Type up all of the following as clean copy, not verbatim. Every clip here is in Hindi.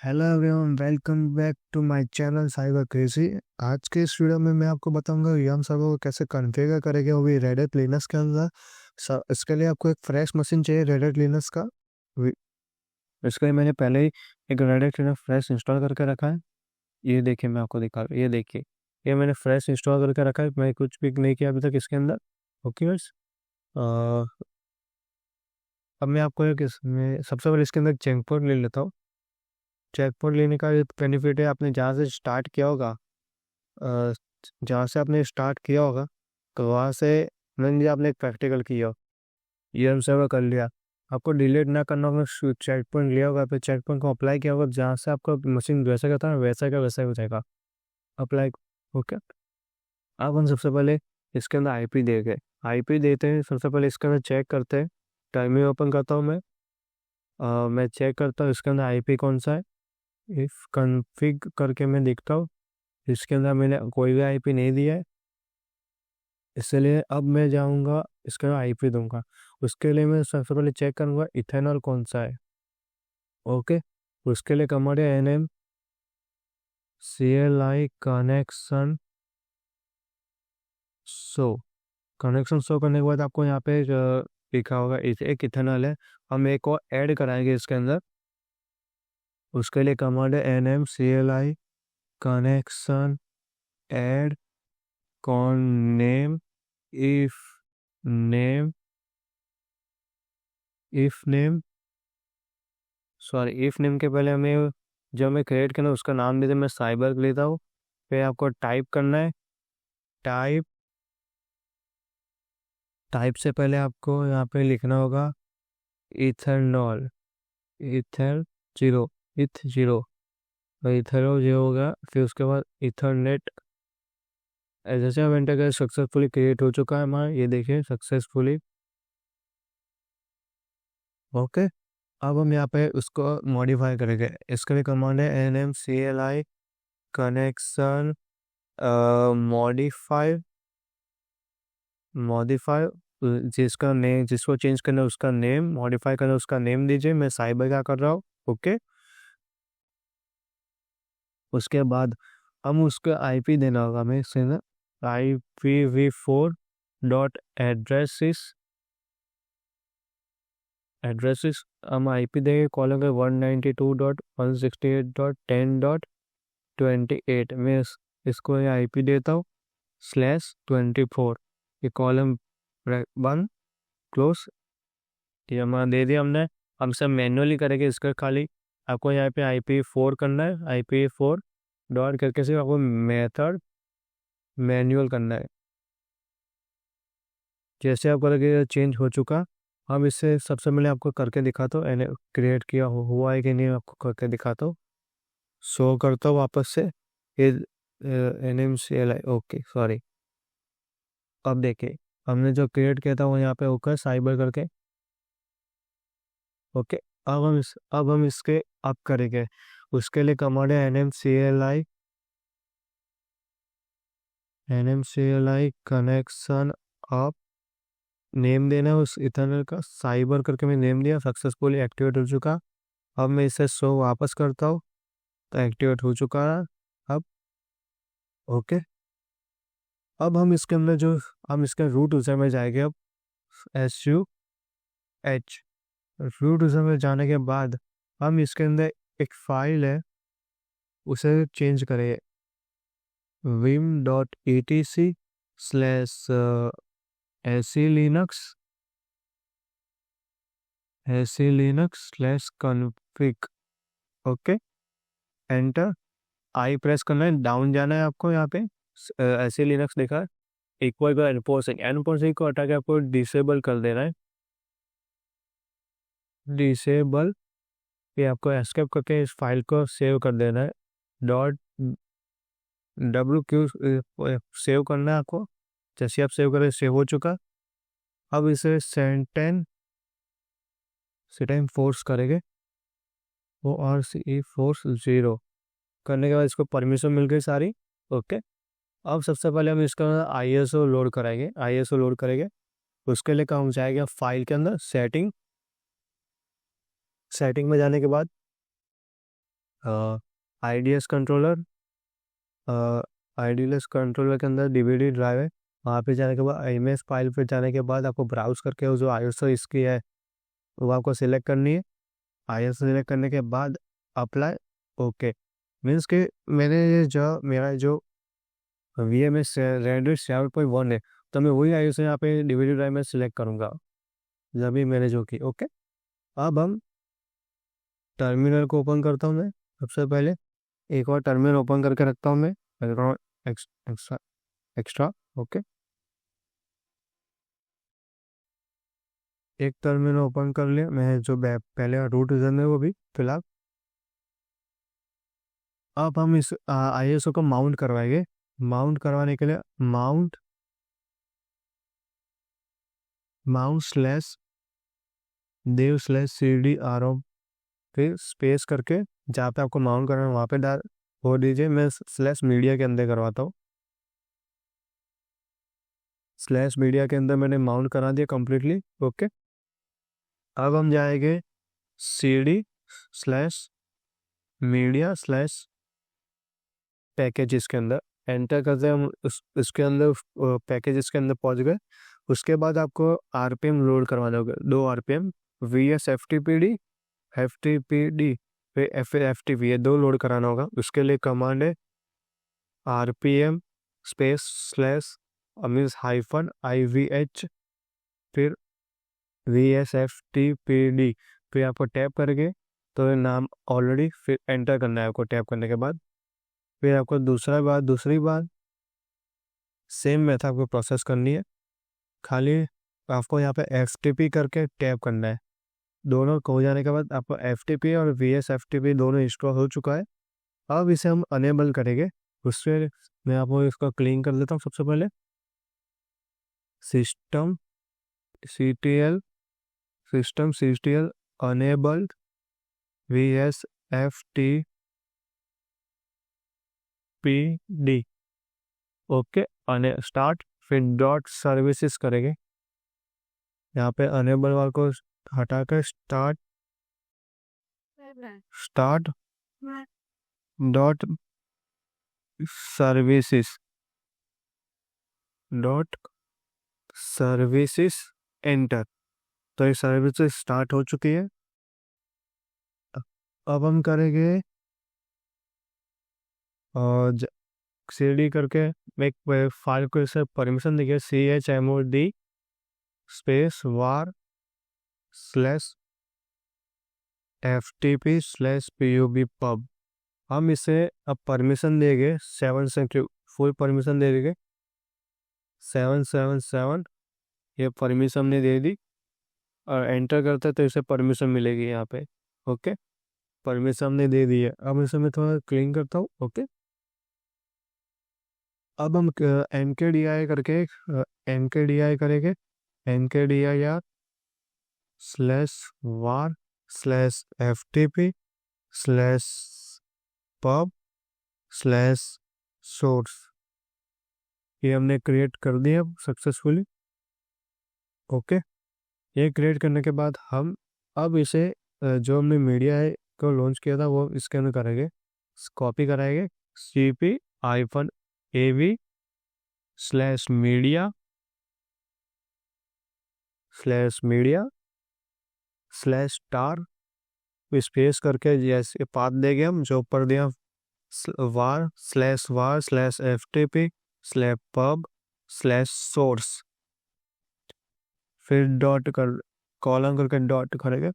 Hello everyone, welcome back to my channel cyber crazy. आज के इस वीडियो में मैं आपको बताऊंगा यम सर्वर को कैसे कॉन्फ़िगर करेंगे, वो भी रेड हैट लिनक्स के अंदर। इसके लिए आपको एक फ्रेश मशीन चाहिए रेड हैट लिनक्स का। वी- इसके लिए मैंने पहले ही एक red hat Linux fresh install करके रखा है। ये देखिए, मैं आपको दिखा रहा हूँ। ये देखिए, ये मैंने फ्रेश इंस्टॉल करके रखा है। मैं कुछ भी नहीं किया अभी तक इसके अंदर। ओके बस। अब मैं आपको एक इसमें सबसे पहले इसके अंदर चेक पॉइंट ले लेता हूँ। चेक पॉइंट लेने का बेनिफिट है, आपने जहाँ से स्टार्ट किया होगा, अ, जहाँ से आपने स्टार्ट किया होगा, तो वहाँ से मान लीजिए आपने एक प्रैक्टिकल किया हो, ये हम सर्वर कर लिया। आपको डिलीट ना करना होगा। चेक पॉइंट लिया होगा, फिर चेक पॉइंट को अप्लाई किया होगा, जहाँ से आपका मशीन वैसा करता है वैसा का वैसा ही हो जाएगा। अप्लाई। ओके। अब हम सबसे पहले इसके अंदर आईपी दे गए। आईपी देते हैं, सबसे पहले इसके अंदर चेक करते हैं। टाइमिंग ओपन करता हूँ मैं। मैं चेक करता हूँ इसके अंदर आईपी कौन सा है। इफ कन्फिग करके मैं देखता हूँ, इसके अंदर मैंने कोई भी आईपी नहीं दिया है, इसलिए अब मैं जाऊंगा इसका आईपी दूंगा। उसके लिए मैं सबसे पहले चेक करूंगा इथेनॉल कौन सा है। ओके। उसके लिए कमांड है nm CLI connection show. Connection show करने के बाद आपको यहाँ पे लिखा होगा एक इथेनॉल है, हम एक और ऐड कराएंगे इसके अंदर। उसके लिए कमांड है nm CLI connection add con name if name if name sorry if name के पहले हमें जो हमें क्रिएट करना है उसका नाम देते, मैं साइबर लेता हूँ। फिर आपको टाइप करना है। टाइप टाइप से पहले आपको यहाँ पे लिखना होगा इथेनॉल। Ether zero. इथ जीरो। इथेनॉल जीरो होगा। फिर उसके बाद इथरनेट। जैसे हम एंटर करें, सक्सेसफुली क्रिएट हो चुका है हमारा, ये देखिए सक्सेसफुली। ओके। अब हम यहाँ पे उसको मॉडिफाई करेंगे। इसका भी कमांड है nm CLI connection modify. Modify जिसका नेम, जिसको चेंज करना है उसका नेम, मॉडिफाई करना है उसका नेम दीजिए। मैं साइबर क्या कर रहा हूँ। ओके। उसके बाद हम उसका आईपी देना होगा हमें इससे ना। IPv4 एड्रेसेस हम आईपी देंगे कॉलम के 192.168.10.28 में इसको ये आईपी देता हूँ /24। ये कॉलम वन क्लोज। ये हमारा दे दिया हमने। हम सब मैनुअली करेंगे इसका खाली। आपको यहाँ पे IPv4 करना है, IPv4 डॉट करके से आपको मेथड मैनुअल करना है। जैसे आप करेंगे चेंज हो चुका। हम इससे सबसे पहले आपको करके दिखाता हूँ, एने क्रिएट किया हुआ है कि नहीं, आपको करके दिखाता हूँ। शो करता हूँ वापस से। ये NMCLI। Okay sorry. अब देखिए, हमने जो क्रिएट किया था वो यहाँ पे होकर साइबर करके। ओके। अब हम इसके अप करेंगे। उसके लिए कमांड है NMCLI कनेक्शन अप। नेम देना है उस इथरनेट का, साइबर करके मैं नेम दिया, सक्सेसफुली एक्टिवेट हो चुका। अब मैं इसे शो वापस करता हूँ, तो एक्टिवेट हो चुका है अब। ओके। अब हम इसके अंदर जो हम इसके रूट यूजर में जाएंगे अब। SUH रूट यूजर में जाने के बाद हम इसके अंदर एक फाइल है, उसे चेंज करें। vim.etc/se linux/config। ओके। एंटर। आई प्रेस करना है, डाउन जाना है आपको यहाँ पे। ऐसे लिनक्स देखा है। इक्वल को एनपोर्सिंग को हटा के आपको डिसेबल कर देना है। डिसेबल। ये आपको एस्केप करके इस फाइल को सेव कर देना है। .wq सेव करना है आपको। जैसे आप सेव करें, सेव हो चुका। अब इसे सेंटेन फोर्स करेंगे। ORCE फोर्स 0 करने के बाद इसको परमिशन मिल गई सारी। ओके। अब सबसे पहले हम इसका ISO लोड कराएंगे। ISO लोड करेंगे। उसके लिए काम जाएगा फाइल के अंदर सेटिंग। सेटिंग में जाने के बाद IDS कंट्रोलर, IDS कंट्रोलर के अंदर DVD ड्राइव है। वहाँ पे जाने के बाद इमेज फाइल पे जाने के बाद आपको ब्राउज करके वो जो ISO इसकी है वो आपको सिलेक्ट करनी है। ISO सिलेक्ट करने के बाद अप्लाई, ओके। मीन्स कि मेरा जो VMS रेडियो 7.1 है, तो मैं वही ISO यहाँ पे DVD ड्राइव में सिलेक्ट करूँगा जब भी मैंने जो की, ओके। अब हम टर्मिनल को ओपन करता हूँ मैं। सबसे पहले एक और टर्मिनल ओपन करके रखता हूँ मैं, एक्स्ट्रा एक्स्ट्रा, ओके। एक टर्मिनल ओपन कर लिया मैं, जो पहले रूट रीजन है वो भी फिलहाल। अब हम इस ISO को माउंट करवाएंगे। माउंट करवाने के लिए माउंट स्लैश देव स्लैश CD फिर स्पेस करके जहाँ पे आपको माउंट करना है वहाँ पे डाल हो दीजिए। मैं स्लैश मीडिया के अंदर करवाता हूँ। स्लैश मीडिया के अंदर मैंने माउंट करा दिया कम्प्लीटली, ओके। अब हम जाएंगे CD slash media slash packages के अंदर, एंटर करते हैं हम इसके अंदर। पैकेजेस के अंदर पहुंच गए। उसके बाद आपको RPM लोड करवाना होगा, 2 RPM VS FTPD फिर FTP, ये 2 लोड कराना होगा। उसके लिए कमांड है RPM space slash means hyphen IVH फिर VS FTPD, फिर आपको टैप करके तो ये नाम ऑलरेडी, फिर एंटर करना है आपको। टैप करने के बाद फिर आपको दूसरी बार सेम मेथड आपको प्रोसेस करनी है। खाली आपको यहाँ पे FTP करके टैप करना है। दोनों हो जाने के बाद आपको FTP और VS FTP दोनों इंस्टॉल हो चुका है। अब इसे हम अनेबल करेंगे। उससे मैं आपको इसको क्लीन कर देता हूँ। सबसे पहले system CTL enabled VS FTPD, okay. Start, फिर डॉट सर्विसेज करेंगे। यहाँ पे अनेबल वाल को हटाकर स्टार्ट डॉट सर्विसेज एंटर, तो ये सर्विसेज स्टार्ट हो चुकी है। अब हम करेंगे और CD करके एक फाइल को इसे परमिशन देंगे CHMOD space var slash FTP slash PUB pub। हम इसे अब परमिशन देंगे 7 से, फुल परमिशन दे देंगे 777, ये परमिशन हमने दे दी। और एंटर करते तो इसे परमिशन मिलेगी यहाँ पे, ओके। परमिशन हमने दे दी है। अब इसे मैं थोड़ा क्लीन करता हूँ, ओके। अब हम NKDI करके NKDI करेंगे, NKDIR slash var slash FTP slash pub slash source, ये हमने क्रिएट कर दिया सक्सेसफुली, ओके। ये क्रिएट करने के बाद हम अब इसे जो हमने मीडिया है को लॉन्च किया था वो इसके अंदर करेंगे, कॉपी कराएंगे CP-AV slash media slash star space करके जैसे पाथ देंगे हम जो ऊपर दिया, var slash FTP slash pub slash source, फिर डॉट कर कॉलम करके डॉट करेंगे,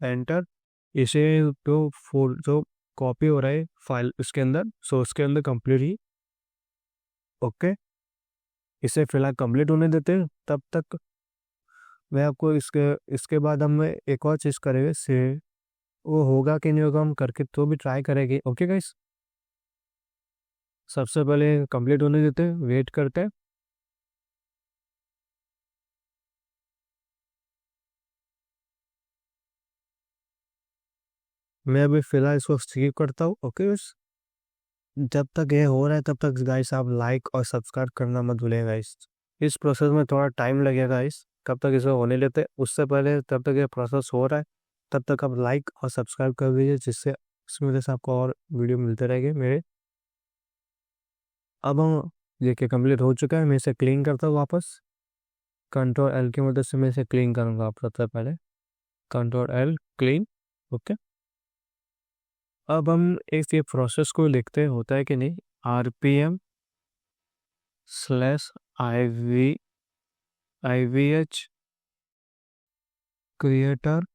एंटर। इसे जो कॉपी हो रहा है फाइल उसके अंदर, सोर्स के अंदर कंप्लीट ही, ओके। इसे फिलहाल कंप्लीट होने देते हैं तब तक। मैं आपको इसके बाद हम एक और चीज़ करेंगे, से वो होगा कि नहीं होगा हम करके तो भी ट्राई करेंगे, ओके गाइस। सबसे पहले कंप्लीट होने देते हैं, वेट करते हैं। मैं अभी फिलहाल इसको स्किप करता हूँ, ओके गाइस। जब तक ये हो रहा है तब तक गाइस आप लाइक और सब्सक्राइब करना मत भूलें गाइस। इस प्रोसेस में थोड़ा टाइम लगेगा गाइस, कब तक इसे होने लेते उससे पहले, तब तक ये प्रोसेस हो रहा है तब तक आप लाइक और सब्सक्राइब कर दीजिए, जिससे इसकी वजह से आपको और वीडियो मिलते रहेंगे मेरे। अब हम देखिए कंप्लीट हो चुका है, मैं इसे क्लीन करता हूँ वापस। कंट्रोल एल की मदद से मैं इसे क्लीन करूँगा। आप सबसे पहले कंट्रोल एल क्लीन। ओके, अब हम इस ये प्रोसेस को लिखते हैं, होता है कि नहीं, RPM slash IVH creator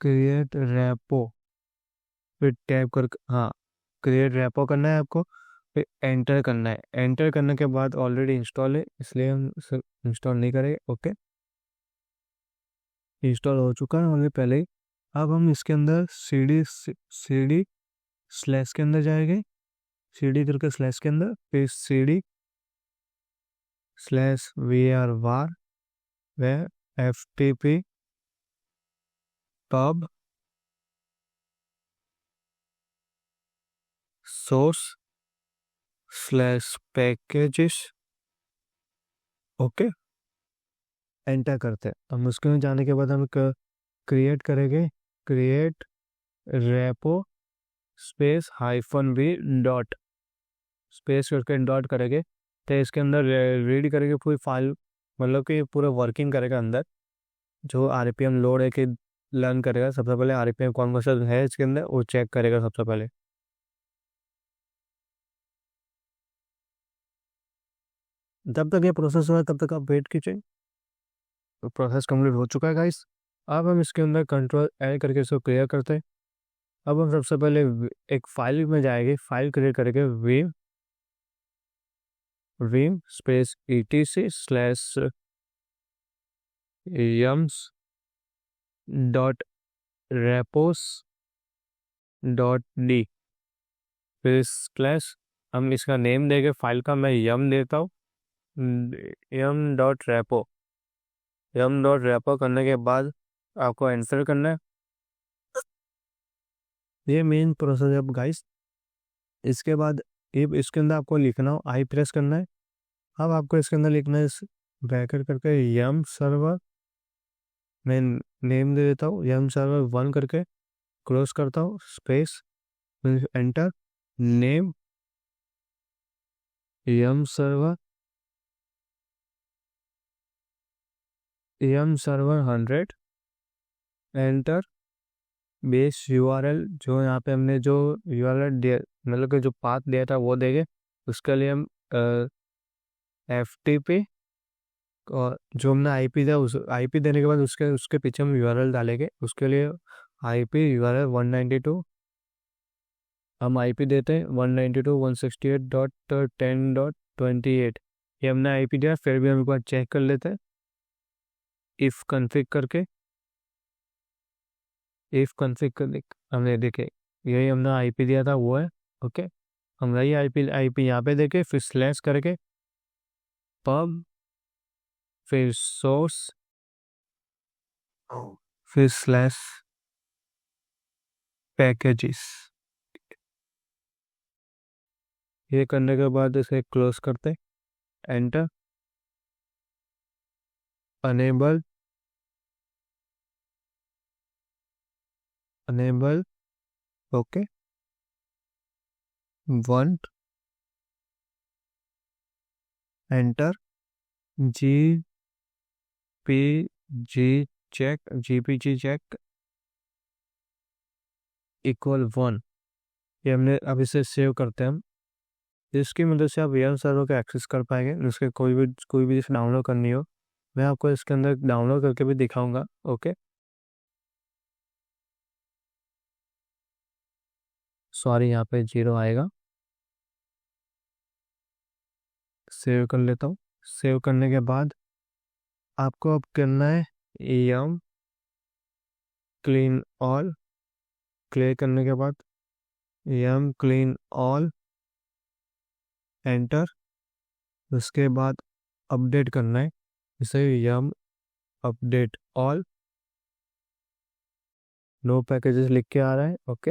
create repo, फिर टैप कर, हाँ, क्रिएट रेपो करना है आपको, फिर एंटर करना है। एंटर करने के बाद ऑलरेडी इंस्टॉल है इसलिए हम इंस्टॉल नहीं करेंगे। ओके, इंस्टॉल हो चुका है ऑलरेडी पहले ही। अब हम इसके अंदर CD स्लैश के अंदर जाएंगे, CD करके स्लैश के अंदर, फिर CD स्लैश VAR व FTP pub source slash packages. Okay, enter करते हैं। हम उसके में जाने के बाद हम क्रिएट करेंगे, create repo space -v dot space करके डॉट करेंगे, तो इसके अंदर रीड करेंगे पूरी फाइल, मतलब कि पूरा वर्किंग करेगा अंदर। जो RPM लोड है कि लर्न करेगा, सबसे पहले RPM कौन कौन सा है इसके अंदर वो चेक करेगा सबसे पहले। जब तक ये प्रोसेस हो रहा है तब तक आप वेट कीजिए। तो प्रोसेस कंप्लीट हो चुका है गाइस। अब हम इसके अंदर कंट्रोल एल करके इसको क्लियर करते हैं। अब हम सबसे पहले एक फाइल में जाएंगे, फाइल क्रिएट करेंगे, Vim space etc slash Young's dot repos dot D, फिर स्लैश, हम इसका नेम देंगे फाइल का, मैं यम देता हूँ, यम डॉट रेपो करने के बाद आपको एंटर करना है। ये मेन प्रोसेस है अब गाइस। इसके बाद ये इसके अंदर आपको लिखना हो, आई प्रेस करना है। अब आपको इसके अंदर लिखना है ब्रैकेट करके यम सर्वर, मैं नेम दे देता हूँ यम सर्वर 1 करके क्लोज करता हूँ, स्पेस, एंटर, नेम यम सर्वर 100, एंटर, बेस URL, जो यहाँ पे हमने जो URL दिया, मतलब कि जो पाथ दिया था वो देंगे। उसके लिए हम FTP, और जो हमने IP दिया उस IP देने के बाद उसके उसके पीछे हम URL डालेंगे। उसके लिए IP URL 192, हम IP देते हैं 192.168.10.28, ये हमने IP दिया। फिर भी हम एक बार चेक कर लेते हैं इफ़ कन्फिग करके, इफ़ कन्फिग कर, हमने देखे यही हमने IP दिया था वो है। ओके, हम वही IP यहाँ पे देखे, फिर स्लैश करके पब, फिर सोर्स, फिर स्लैश पैकेजेस। ये करने के बाद इसे क्लोज करते, enter, enable, enable, okay, 1, enter, GPG check equal 1। ये हमने अब इसे सेव करते हैं हम। इसकी मदद से आप VM सर्वर को एक्सेस कर पाएंगे। उसके कोई भी चीज़ डाउनलोड करनी हो, मैं आपको इसके अंदर डाउनलोड करके भी दिखाऊंगा। ओके, सॉरी यहाँ पे 0 आएगा। सेव कर लेता हूँ। सेव करने के बाद आपको अब करना है यम क्लीन ऑल, क्लियर करने के बाद यम क्लीन ऑल, एंटर। उसके बाद अपडेट करना है इसे, यम अपडेट ऑल, नो पैकेजेस लिख के आ रहा है। ओके,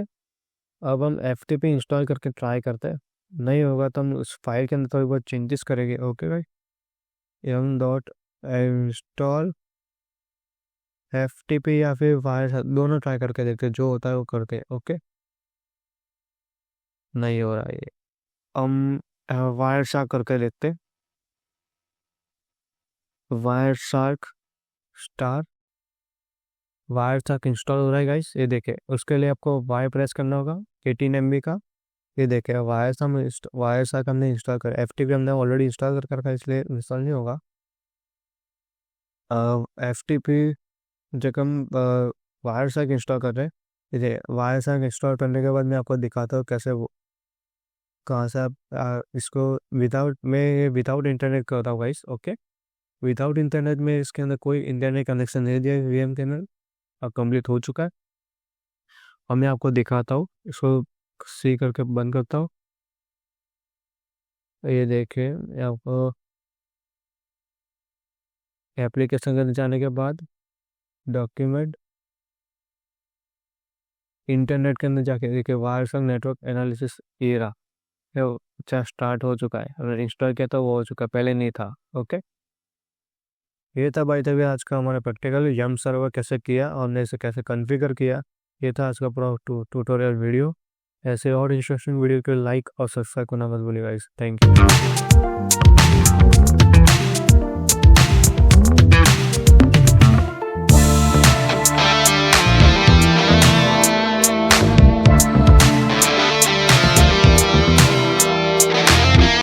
अब हम FTP इंस्टॉल करके ट्राई करते हैं। नहीं होगा तो हम उस फाइल के अंदर थोड़ी बहुत चेंजेस करेंगे। ओके भाई, यम डॉट इंस्टॉल FTP या फिर वायर दोनों ट्राई करके देखते, जो होता है वो करते। ओके, नहीं हो रहा है ये। हम वायर शार्क करके देखते। Wire shark star, wire shark install हो रहा है गाइस, ये देखे। उसके लिए आपको वायर प्रेस करना होगा 18 MB का। ये देखे वायर शार्क हमने इंस्टॉल कर, FTP हमने ऑलरेडी इंस्टॉल कर रखा है, इसलिए इंस्टॉल नहीं होगा। FTP जब हम वायर शार्क इंस्टॉल कर रहे हैं, ये वायर शार्क इंस्टॉल करने के बाद मैं आपको दिखाता हूँ कैसे कहाँ से आप इसको विदाउट इंटरनेट करता हूँ गाइस। ओके, विदाउट इंटरनेट में इसके अंदर कोई इंटरनेट कनेक्शन नहीं दिया VM के अंदर, अब कंप्लीट हो चुका है। और मैं आपको दिखाता हूँ, इसको सी करके बंद करता हूँ। ये देखिए, आपको एप्लीकेशन के अंदर जाने के बाद डॉक्यूमेंट, इंटरनेट के अंदर जाके देखिए वायरस नेटवर्क एनालिसिस ये रहा है, अच्छा स्टार्ट हो चुका है। अगर इंस्टॉल किया तो वो हो चुका है, पहले नहीं था। ओके, ये था भाई तभी आज का हमारा प्रैक्टिकल यम सर्वर कैसे किया और हमने इसे कैसे कॉन्फ़िगर किया। ये था आज का पूरा ट्यूटोरियल वीडियो। ऐसे और इंटरेस्टिंग वीडियो के लाइक और सब्सक्राइब करना मत भूलिएगा। Thank you.